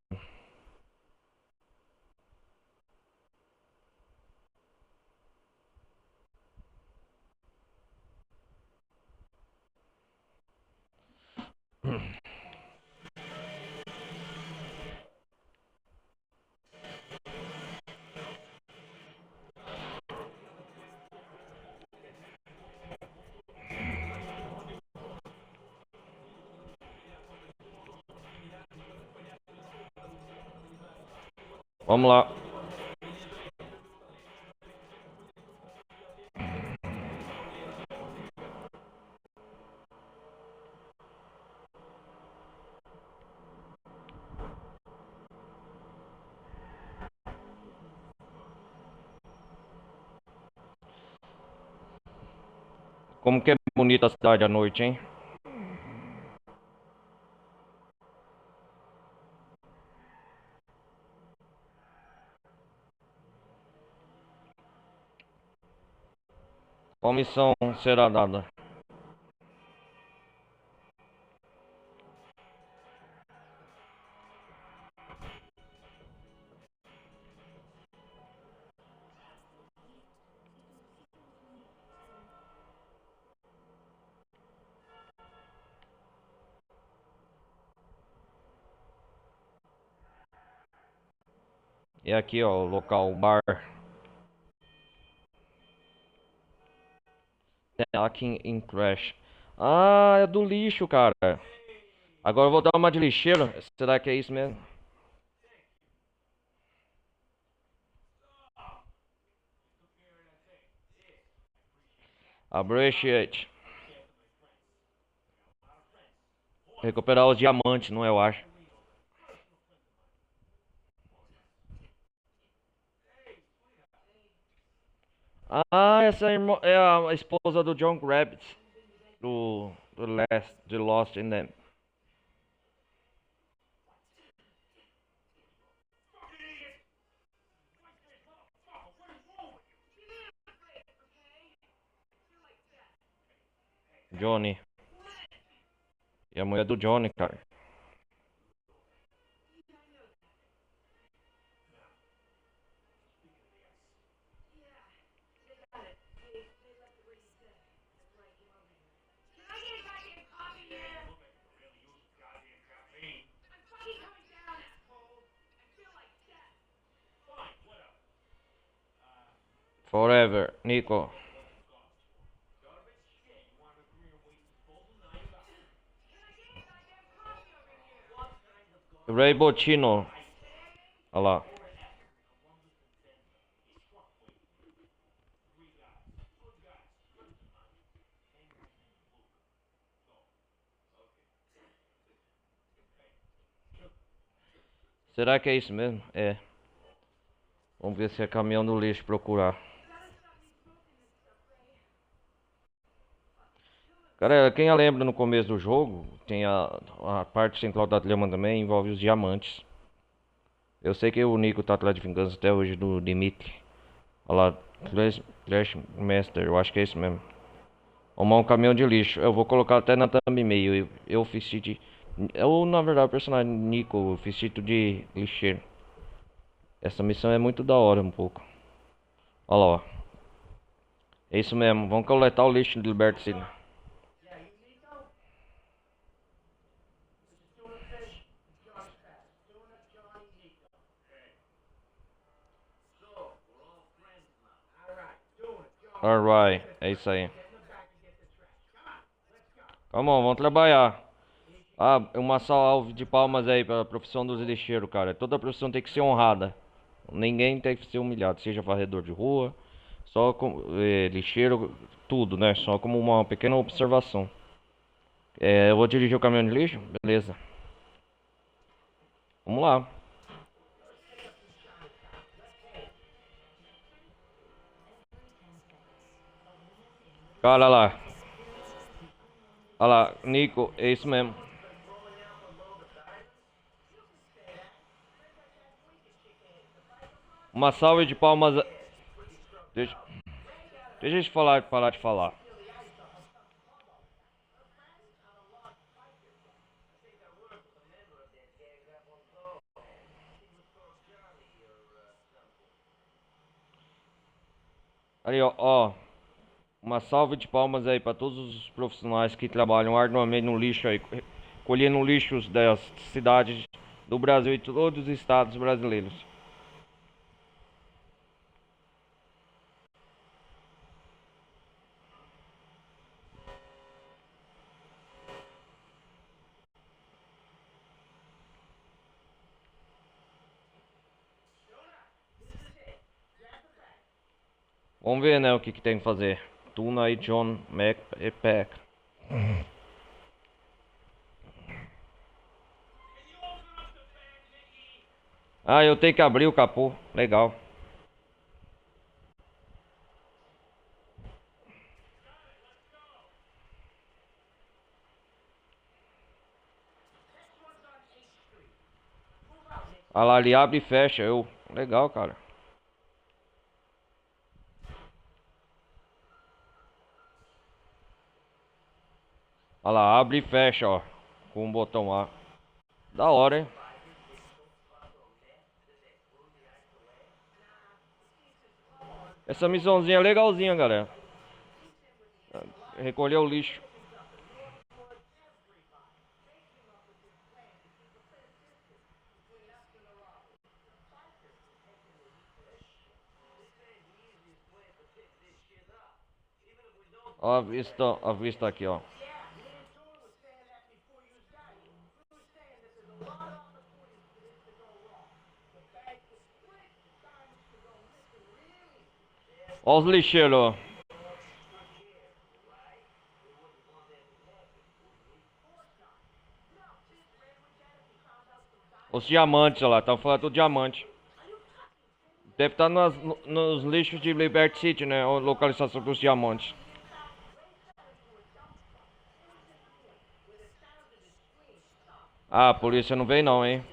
Vamos lá. Como que é bonita a cidade à noite, hein? Qual missão será dada? E aqui, ó, o local, o bar. Hacking in Crash. Ah, é do lixo, cara. Agora eu vou dar uma de lixeiro. Será que é isso mesmo? Appreciate. Recuperar os diamantes, não é, eu acho. Ah, essa é a esposa do John Rabbit. Do Lost in Them. Johnny. E a mulher do Johnny, cara. Forever, Nico. Ray Botino. Olha lá. Será que é isso mesmo? É. Vamos ver se é caminhão do lixo procurar. Cara, quem lembra no começo do jogo, tem a parte central da trama também, envolve os diamantes. Eu sei que o Nico tá atrás de vingança até hoje do Dimitri. Olha lá, Trash Master, eu acho que é isso mesmo. Arrumar um caminhão de lixo. Eu vou colocar até na thumb e-mail. Eu fiz de. Eu, na verdade, o personagem Nico, eu fiz de lixeiro. Essa missão é muito da hora, um pouco. Olha lá, ó. É isso mesmo, vamos coletar o lixo de Liberty City. Alright, é isso aí. Come on, vamos trabalhar. Ah, uma salva de palmas aí pra profissão dos lixeiros, cara. Toda profissão tem que ser honrada. Ninguém tem que ser humilhado, seja varredor de rua, só com lixeiro, tudo, né? Só como uma pequena observação. Eu vou dirigir o caminhão de lixo? Beleza. Vamos lá. Cara, olha lá. Olha lá, Nico, é isso mesmo. Uma salva de palmas. Deixa, deixa eu parar de falar. Ali, ó. Uma salva de palmas aí para todos os profissionais que trabalham arduamente no lixo aí, colhendo lixos das cidades do Brasil e todos os estados brasileiros. Vamos ver, né, o que tem que fazer. Tuna e John Mac e Pack. Ah, eu tenho que abrir o capô. Legal. Ah lá, ele abre e fecha. Legal, cara. Ah lá, abre e fecha, ó. Com o botão A. Da hora, hein? Essa missãozinha é legalzinha, galera. Recolher o lixo. Ó, a vista aqui, ó. Ó os lixeiros, ó. Os diamantes, ó lá. Tava falando do diamante. Deve estar nos lixos de Liberty City, né? A localização dos diamantes. Ah, a polícia não veio não, hein?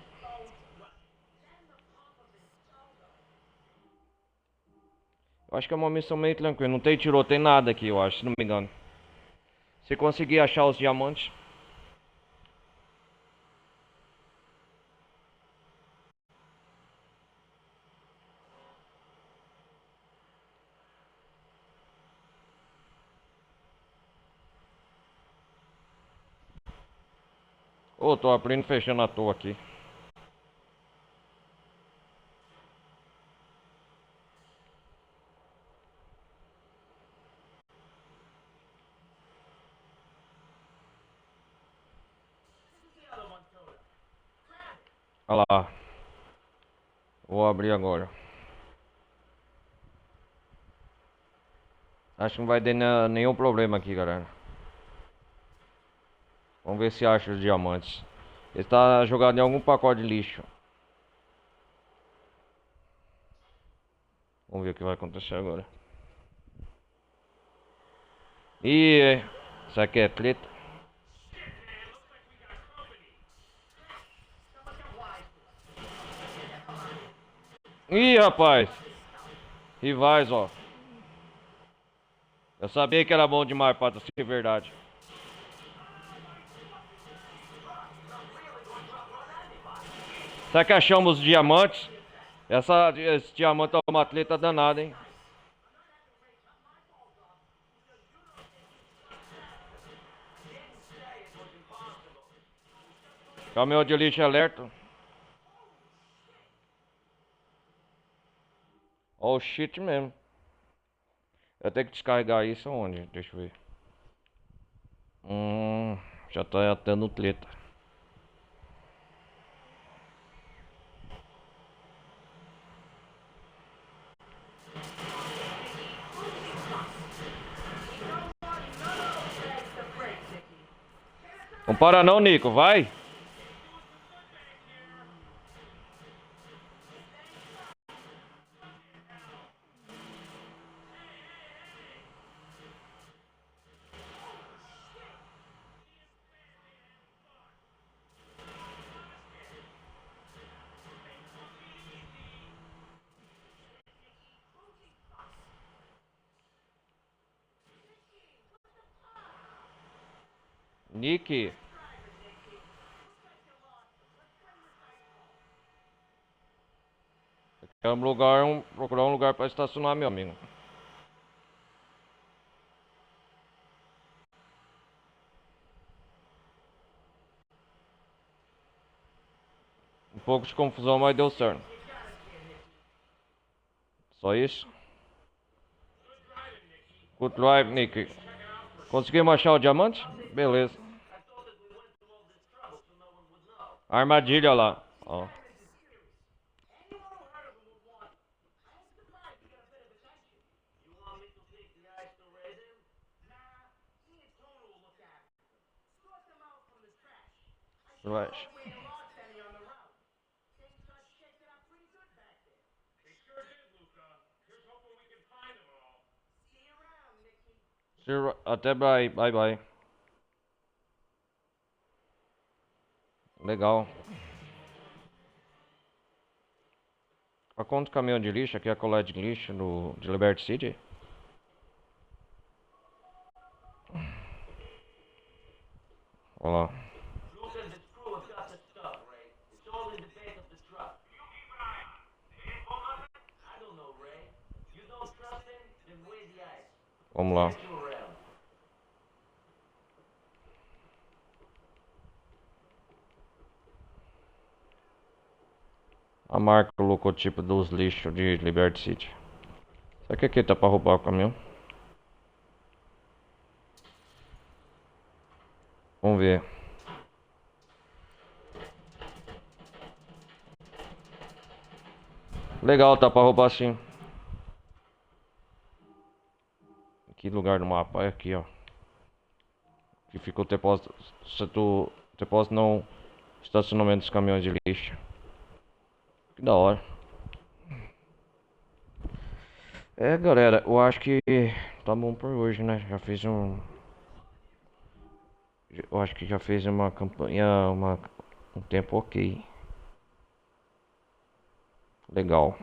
Eu acho que é uma missão meio tranquila. Não tem tiroteio nada aqui, eu acho, se não me engano. Se conseguir achar os diamantes. Ô, tô abrindo e fechando à toa aqui. Olha lá. Vou abrir agora. Acho que não vai ter nenhum problema aqui, galera. Vamos ver se acha os diamantes. Ele tá jogado em algum pacote de lixo. Vamos ver o que vai acontecer agora. E Isso aqui é treta. Ih, rapaz. Rivais, ó. Eu sabia que era bom demais pra ser verdade. Será que achamos os diamantes? Esse diamante é uma atleta danada, hein? Caminhão de lixo alerta. Oh shit mesmo. Eu tenho que descarregar isso onde? Deixa eu ver. Já tá tendo treta. Não para não, Nico, vai. Nick. Procurar um lugar para estacionar, meu amigo. Um pouco de confusão, mas deu certo. Só isso? Good drive, Nick. Conseguimos achar o diamante? Beleza. Armadilha lá. Ó. Trash. Até bye, bye, bye. Legal. A quanto caminhão de lixo? Aqui é a coleta de lixo de Liberty City. Olha lá. Vamos lá. A marca, o logotipo dos lixos de Liberty City. Será que aqui tá pra roubar o caminhão? Vamos ver. Legal, tá pra roubar sim. Que lugar do mapa? É aqui, ó. Que fica o depósito. Depósito não. Estacionamento dos caminhões de lixo. Que da hora. É, galera, eu acho que tá bom por hoje, né? Já fiz um. Eu acho que já fez uma campanha, um tempo ok. Legal.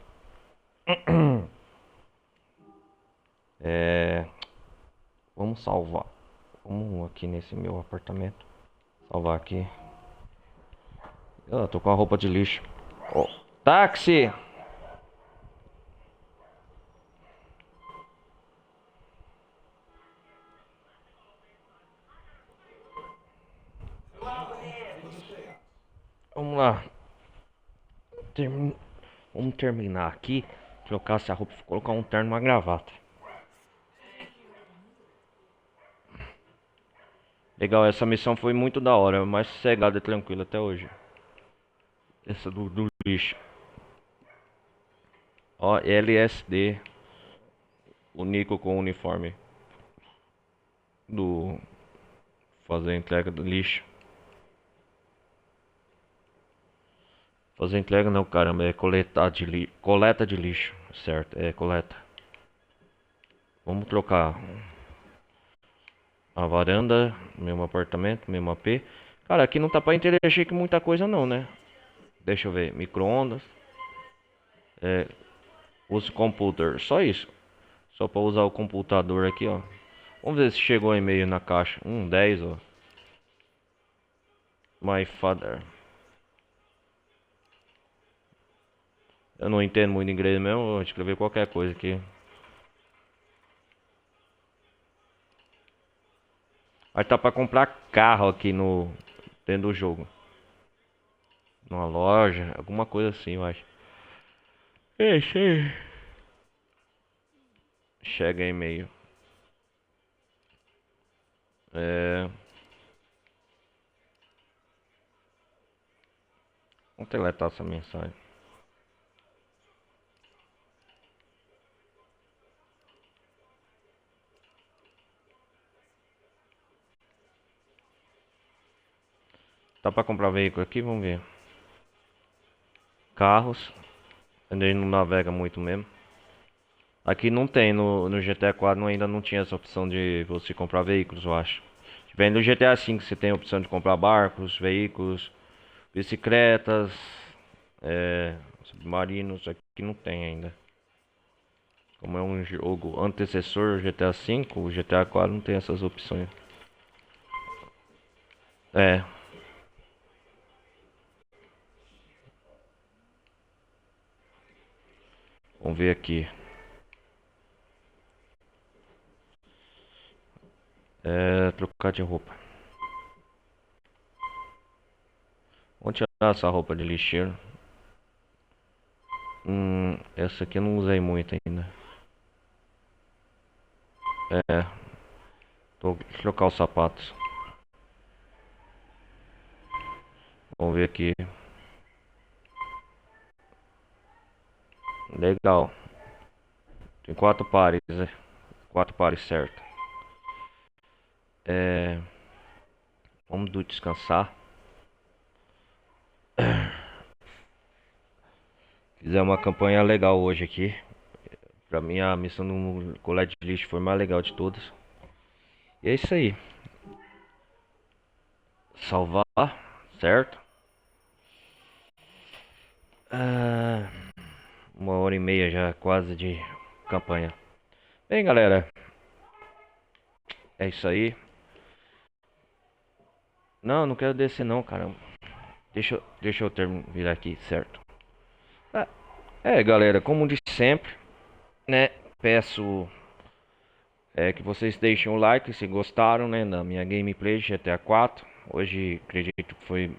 Vamos salvar. Vamos aqui nesse meu apartamento. Salvar aqui. Tô com a roupa de lixo. Oh, táxi! Vamos lá. Vamos terminar aqui. Trocar essa roupa. Colocar um terno e uma gravata. Legal, essa missão foi muito da hora. Mais sossegada e tranquila até hoje. Essa do lixo. Ó, LSD. O Nico com o uniforme. Do. Fazer a entrega do lixo. Fazer entrega não, caramba. É coleta de lixo. Certo, é coleta. Vamos trocar a varanda, mesmo apartamento, mesmo AP. Cara, aqui não tá pra interagir com muita coisa não, né? Deixa eu ver, micro-ondas, use computador, só isso. Só pra usar o computador aqui, ó. Vamos ver se chegou e-mail na caixa. 10, ó. My father. Eu não entendo muito inglês mesmo, vou escrever qualquer coisa aqui. Aí tá pra comprar carro aqui no dentro do jogo. Numa loja, alguma coisa assim, eu acho. Ixi. Chega e-mail. Vamos deletar essa mensagem. Tá pra comprar veículo aqui? Vamos ver. Carros. Ele não navega muito mesmo. Aqui não tem, no GTA 4 ainda não tinha essa opção de você comprar veículos, eu acho. Vem no GTA 5 você tem a opção de comprar barcos, veículos, bicicletas, submarinos. Aqui não tem ainda. Como é um jogo antecessor do GTA 5, o GTA 4 não tem essas opções. É. Vamos ver aqui. Trocar de roupa. Vamos tirar essa roupa de lixeiro. Essa aqui eu não usei muito ainda. Trocar os sapatos. Vamos ver aqui. Legal. Tem 4 pares, né? 4 pares certo. Vamos descansar. Fizemos uma campanha legal hoje aqui. Pra mim a missão no colete de lixo foi a mais legal de todas. E é isso aí. Salvar, certo? 1h30 já quase de campanha. Bem, galera, é isso aí. Não quero descer não, caramba. Deixa eu virar aqui, certo? Galera, como de sempre, né? Peço que vocês deixem o like se gostaram, né? Da minha gameplay de GTA 4. Hoje acredito que foi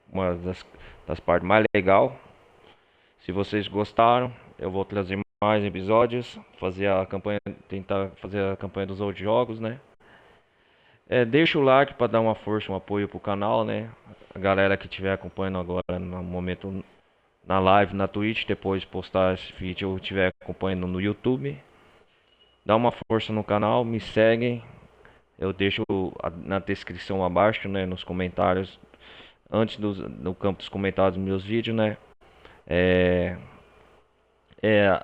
uma das partes mais legais. Se vocês gostaram, eu vou trazer mais episódios, fazer a campanha, tentar fazer a campanha dos outros jogos, né? Deixa o like para dar uma força, um apoio pro canal, né? A galera que estiver acompanhando agora no momento na live, na Twitch, depois postar esse vídeo eu estiver acompanhando no YouTube. Dá uma força no canal, me seguem. Eu deixo na descrição abaixo, né? Nos comentários, antes no campo dos comentários dos meus vídeos, né?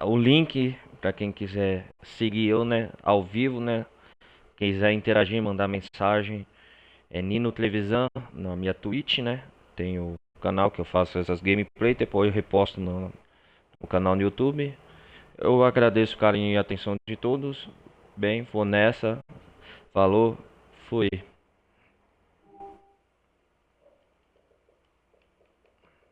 O link para quem quiser seguir eu, né? Ao vivo, né? Quem quiser interagir, mandar mensagem, Nino Televisão na minha Twitch, né? Tem o canal que eu faço essas gameplay, depois eu reposto no canal no YouTube. Eu agradeço o carinho e a atenção de todos. Bem, vou nessa. Falou, fui.